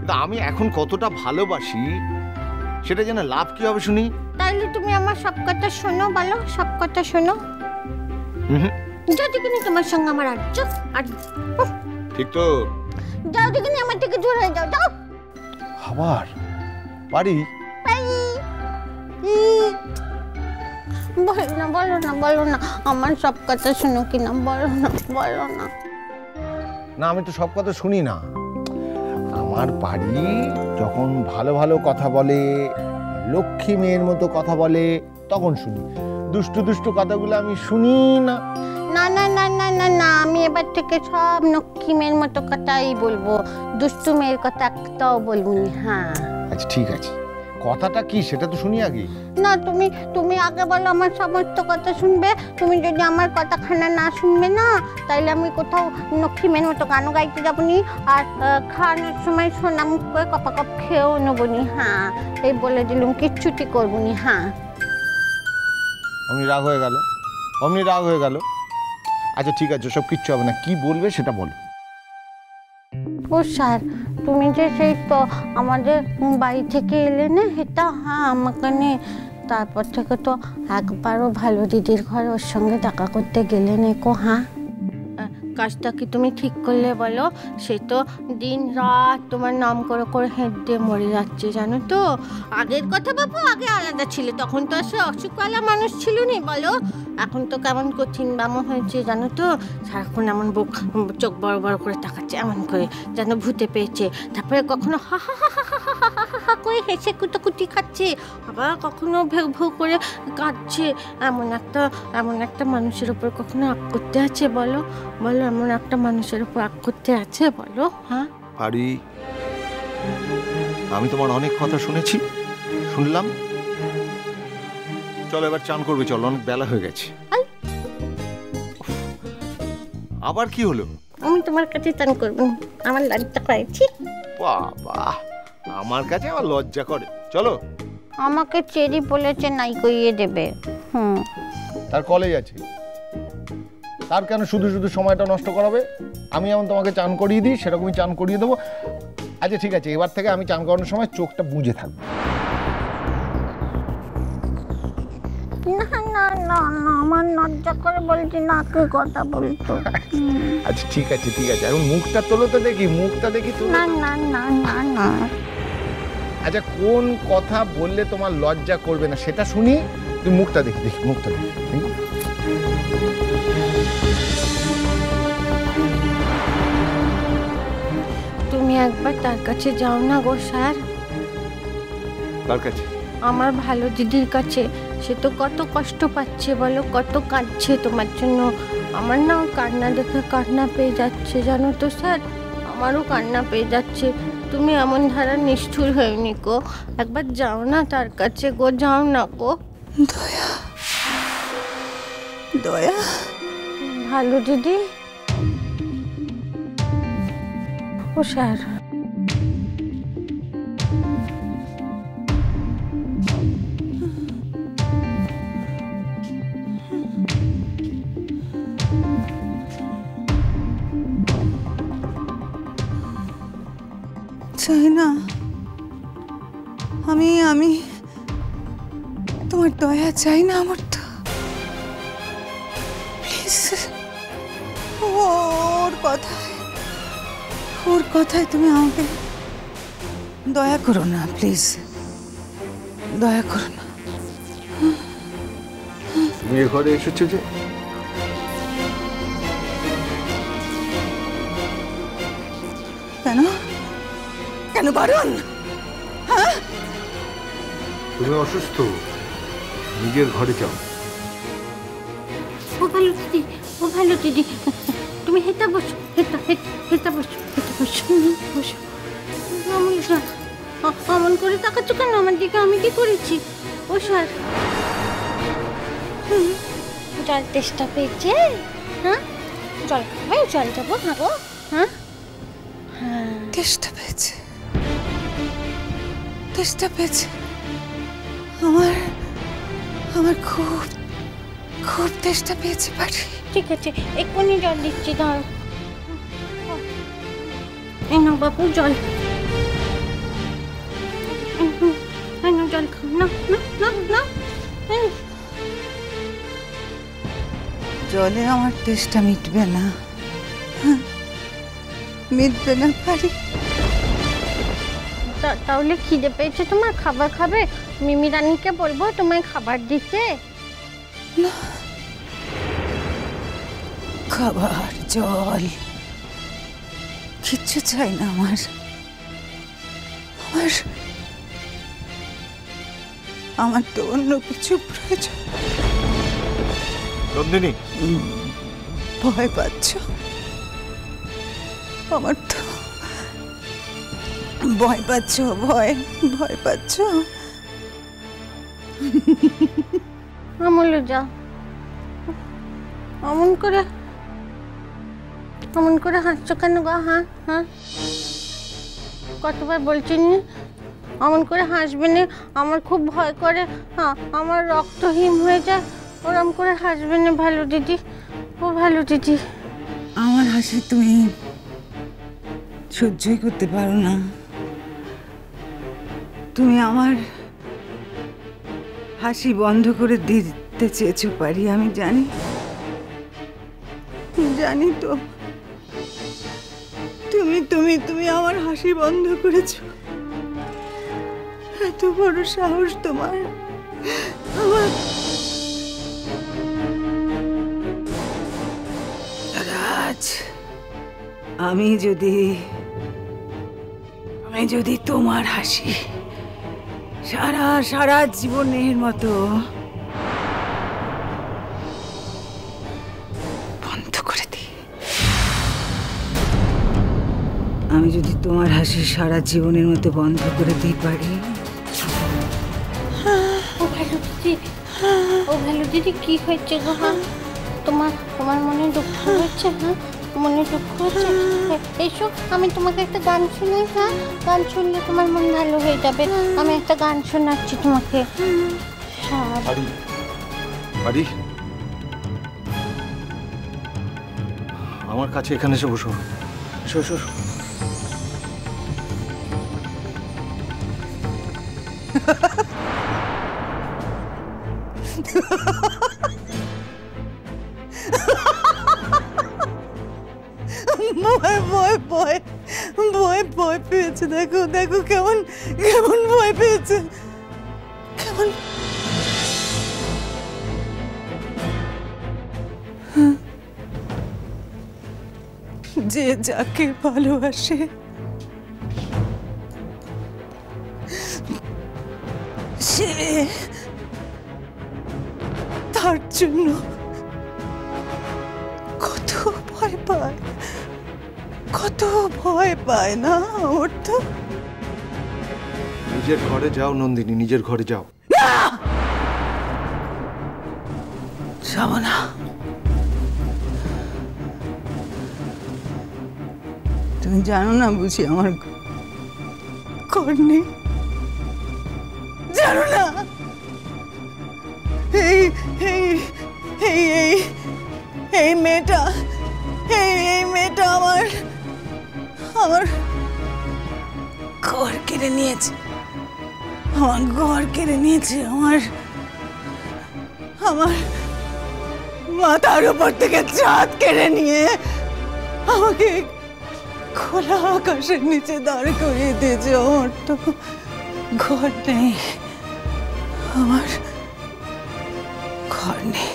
তা আমি এখন কতটা ভালোবাসি সেটা জেনে লাভ কি হবে শুনি? তাহলে তুমি আমার সব কথা শোনো, বলো সব কথা শোনো। যাও দেখিনি তোমার সঙ্গে আমার আর ঠিক তো? যাও দেখিনি আমার থেকে দূর হয়ে যাও, যাও। আবার পারি? বলো না, বলো না, বলো না, আমার সব কথা শোনো কিনা, বলো না, বলো না। না আমি তো সব কথা শুনি না। আমার বাড়ি যখন ভালো ভালো কথা বলে, লক্ষ্মী মেয়ের মতো কথা বলে, তখন শুনি। দুষ্টু দুষ্টু কথাগুলো আমি শুনি না। না না না না না না, আমি এবার থেকে সব লক্ষ্মী মেয়ের মতো কথাই বলবো, দুষ্টু মেয়ের কথা একটাও বলবনি। হ্যাঁ আচ্ছা ঠিক আছে, কথাটা কি সেটা তো শুনি আগে। না তুমি আগে বলো, আমার সমস্ত কথা শুনবে। তুমি যদি আমার কথাখানা না শুনবে না, তাইলে আমি কোথাও লক্ষ্মী মেয়ের মতো গানও গাইতে যাবো নি, আর খাওয়ানোর সময় সোনা মুখ করে কপা কপ খেয়েও নেবো নি। হ্যাঁ এই বলে দিলুম, কিচ্ছুটি করবো নি। হ্যাঁ অমনি রাগ হয়ে গেল, অমনি রাগ হয়ে গেল। আচ্ছা ঠিক আছে, সব কিচ্ছু হবে না, কি বলবে সেটা বলো। ও স্যার, তুমি যে সেই তো আমাদের বাড়ি থেকে এলে না, এটা হ্যাঁ আমাকে নিয়ে, তারপর থেকে তো একবারও ভালো দিদির ঘরে ওর সঙ্গে দেখা করতে গেলে নেকো। হ্যাঁ কাজটা কি তুমি ঠিক করলে বলো? সে তো দিন রাত তোমার নাম করে করে হেঁটে মরে যাচ্ছে, জানো তো। আগের কথা বাবু, আগে আলাদা ছিল, তখন তো সে অসুখওয়ালা মানুষ ছিল নি, বলো। এখন তো কেমন কঠিন বামো হয়েছে, জানো তো। সারাক্ষণ এমন চোখ বড় বড় করে তাকাচ্ছে, এমন করে যেন ভূতে পেয়েছে। তারপরে কখনো হা হা হা হা হা হা হা হা করে হেসে কুটাকুটি খাচ্ছে, আবার কখনো ভেউ ভেউ করে কাঁদছে। এমন একটা মানুষের উপর কখনো রাগ করতে আছে বলো? বলো এমন একটা মানুষের উপর রাগ করতে আছে বলো? হ্যাঁ পারি। আমি তোমার অনেক কথা শুনেছি, শুনলাম। চলো এবার চান করবে, চলো, অনেক বেলা হয়ে গেছে। আবার কি হলো? আমি তোমার কাছে চান করবো, আমার লজ্জা করেছি। বাবা, আমার কাছে আমার লজ্জা করে। চলো। আমাকে চেরি বলেছে নাই কইয়ে দেবে। তার কলেজ আছে, তার কেন শুধু শুধু সময়টা নষ্ট করাবে? আমি যেমন তোমাকে চান করিয়ে দিই সেরকমই চান করিয়ে দেবো। আচ্ছা ঠিক আছে, এবার থেকে আমি চান করানোর সময় চোখটা বুজে থাকবো। না না না না, আমার লজ্জা করে বলছি না, কে কথা বলতো। আচ্ছা ঠিক আছে ঠিক আছে, এখন মুখটা তোলো তো দেখি, মুখটা দেখি তো। না না না না না। আচ্ছা কোন কথা বললে তোমার লজ্জা করবে না সেটা শুনি। তুই মুখটা দেখি, দেখি মুখটা দেখি। তুমি একবার তার কাছে যাও না গো স্যার। কার কাছে? আমার ভালো দিদির কাছে। সে তো কত কষ্ট পাচ্ছে বলো, কত কাঁদছে তোমার জন্য। আমার না কান্না দেখে কান্না পেয়ে যাচ্ছে, জানো তো স্যার, আমারও কান্না পেয়ে যাচ্ছে। তুমি এমন ধারা নিষ্ঠুর হয়নি গো, একবার যাও না তার কাছে গো, যাও না গো। দয়া, দয়া। ভালো দিদি। ও স্যার, চাই না, আমি তোমার দয়া চাই না, আমার তো প্লিজ। ওর কথায় তুমি আমাকে দয়া করো না, প্লিজ দয়া করো না। তুমি এ ঘরে এসেছো যে? কেন কেন বারণ? হ্যাঁ তুমি অসুস্থ, নিজের ঘরে যাও। ও ভালো দিদি, ও ভালো দিদি, তুমি হেঁটে বসো, হেঁটে বসো, বসো। অমন করে তাকাচ্ছ কেন আমার দিকে? আমি কি করেছি? ও স্যার, জল তেষ্টা পেয়েছে? হ্যাঁ জল খাবে? জল যাবো খাবো? হ্যাঁ হ্যাঁ, তেষ্টা পেয়েছে, আমার খুব তেষ্টা পেয়েছে বাড়ি। ঠিক আছে, এক্ষুনি জল দিচ্ছি, দাঁড়ো। এই নাও বাবু জল। জলে আমার তেষ্টা মিটবে না, মিটবে না পারি। তাহলে খিদে পেয়েছে তোমার, খাবার খাবে? মিমি রানীকে বলবো তোমায় খাবার দিতে? না, খাবার জল কিচ্ছু চাই না আমার। আমার আমার তো অন্য কিছু প্রয়োজন। নন্দিনী, ভয় পাচ্ছ? আমার তো ভয় পাচ্ছ, ভয় পাচ্ছ? আমলে যা, অমন করে হাসছো কেন গো? হ্যাঁ হ্যাঁ, কতবার বলছি নি অমন করে হাসবে না, আমার খুব ভয় করে। হ্যাঁ, আমার রক্তহীন হয়ে যায়, ওরম করে হাসবে না ভালো দিদি, ও ভালো দিদি। আমার হাসি তুমি সহ্যই করতে পারো না। তুমি আমার হাসি বন্ধ করে দিতে চেয়েছো পারি, আমি জানি, জানি তো। তুমি তুমি তুমি আমার হাসি বন্ধ করেছো। এত বড় সাহস তোমার! আমার রাজ, আমি যদি তোমার হাসি সারা জীবনের মতো বন্ধ করে দিই, আমি যদি তোমার হাসি সারা জীবনের মতো বন্ধ করে দিই পারি। ও ভালো দিদি, কি হয়েছে গো? হ্যাঁ, তোমার মনে দুঃখ হচ্ছে? হ্যাঁ, মনে দুঃখ হচ্ছে? এসো, আমি তোমাকে একটা গান শোনাই। হ্যাঁ, গান শুনলে তোমার মন ভালো হয়ে যাবে। আমি একটা গান শোনাচ্ছি তোমাকে। আমার কাছে এখানে এসে বসো। এসো এসো। ভয় পেয়েছে। দেখো দেখো কেমন কেমন ভয় পেয়েছে, কেমন। যে যাকে ভালোবাসে সে তার জন্য কত ভয় পায়, কত ভয় পায় না? ওর তো নিজের ঘরে যাও নন্দিনী, নিজের ঘরে যাও। যাব না। তুমি জানো না বুঝি আমার ঘর নেই? জানো না? এই মেয়েটা আমার ঘর কেড়ে নিয়েছে, আমার ঘর কেড়ে নিয়েছে, আমার মাথার উপর থেকে চাঁদ কেড়ে নিয়ে আমাকে খোলা আকাশের নিচে দাঁড় করিয়ে দিয়েছে। আমার তো ঘর নেই, আমার ঘর নেই।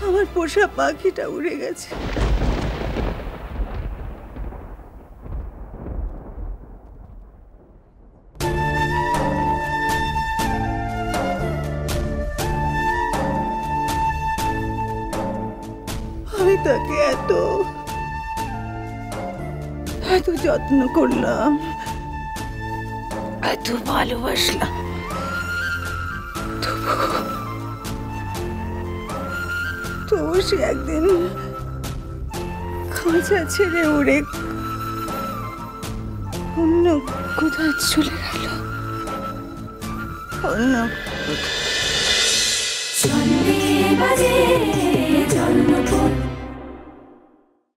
আমার পোষা পাখিটা উড়ে গেছে। আমি তাকে এত যত্ন করলাম, এত ভালোবাসলাম, তবু সে একদিন খাঁচা ছেড়ে উড়ে অন্য কোথায় চলে গেল, অন্য কোথায়।